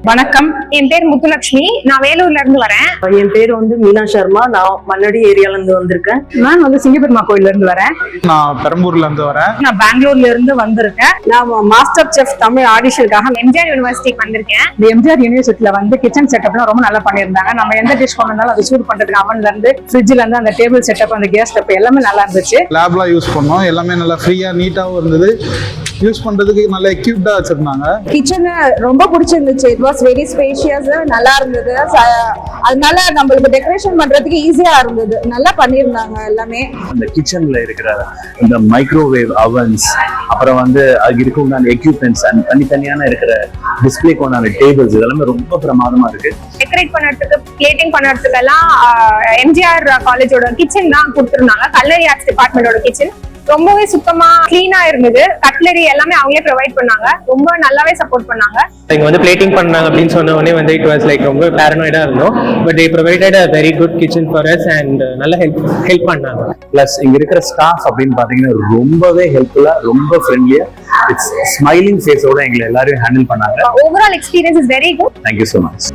வணக்கம், என் பேர் முத்துலட்சுமி. நான் வேலூர்ல இருந்து வரேன். என் பேர் மீனா சர்மா. நான் மண்ணடி ஏரியால இருந்து வந்திருக்கேன். நான் சிங்கப்பெருமா கோயில்ல இருந்து வரேன். நான் பெரம்பூர்ல இருந்து வரேன். நான் பெங்களூர்ல இருந்து வந்திருக்கேன். நான் மாஸ்டர் செஃப் தமிழ் ஆடிஷனுக்காக MGR யூனிவர்சிட்டிக்கு வந்திருக்கேன். இந்த MGR யூனிவர்சிட்டியில கிச்சன் செட்டப்லாம் ரொம்ப நல்லா பண்ணியிருந்தாங்க. நம்ம எந்த டிஷ் கொண்டு வந்தாலும் அதை சூட் பண்றதுக்கு அவன்ல இருந்து ஃப்ரிட்ஜ்ல இருந்து அந்த டேபிள் செட்டப், அந்த கேஸ் ஸ்டப் எல்லாமே நல்லா இருந்துச்சு. லேப்லாம் யூஸ் பண்ணோம். எல்லாமே நல்லா ஃப்ரீயா நீட்டாவும் இருந்தது. யூஸ் பண்றதுக்கு நல்ல எக்யூப்டா வச்சிருந்தாங்க. கிச்சன் ரொம்ப பிடிச்சிருந்துச்சு. இட் வாஸ் வெரி ஸ்பேஷியஸ், நல்லா இருந்தது. அதனால நம்மளுக்கு டெக்கரேஷன் பண்றதுக்கு ஈஸியா இருந்தது. நல்லா பண்ணியிருந்தாங்க எல்லாமே. அந்த கிச்சன்ல இருக்கிற இந்த மைக்ரோவேவ் அவன்ஸ், அப்புறம் அது இருக்கும் அந்த எக்யூப்மெண்ட்ஸ், தனித்தனியான இருக்கிற டிஸ்பிளேக்கு உண்டான டேபிள்ஸ், இதெல்லாமே ரொம்ப பிரமாதமா இருக்கு. டெக்கரேட் பண்ணுறதுக்கு, பிளேட்டிங் பண்ணுறதுக்கு எல்லாம் MGR காலேஜோட கிச்சன் தான் கொடுத்துருந்தாங்க. கல்னரி ஆர்ட்ஸ் டிபார்ட்மெண்டோட கிச்சன் ரொம்பவே சுத்தமா கிளீனா இருந்தது. கட்லரி எல்லாமே அவங்களே ப்ரொவைட் பண்ணாங்க. ரொம்ப நல்லாவே சப்போர்ட் பண்ணாங்க. இங்க பிளேட்டிங் பண்ணாங்க அப்படின்னு சொன்ன உடனே இட் வாஸ் லைக் ரொம்ப பேரனாய்டா இருந்தோம். But they provided a very good kitchen for us and நல்ல ஹெல்ப் பண்ணாங்க. பிளஸ் இங்க இருக்கிற ஸ்டாஃப் அப்படின்னு பாத்தீங்கன்னா ரொம்பவே ஹெல்ப்ஃபுல்லா, ரொம்ப ஃப்ரெண்ட்லியா, இட்ஸ் ஸ்மைலிங் ஃபேஸோட எங்களை எல்லாரையும் ஹேண்டில் பண்ணாங்க. Overall experience is very good. Thank you so much.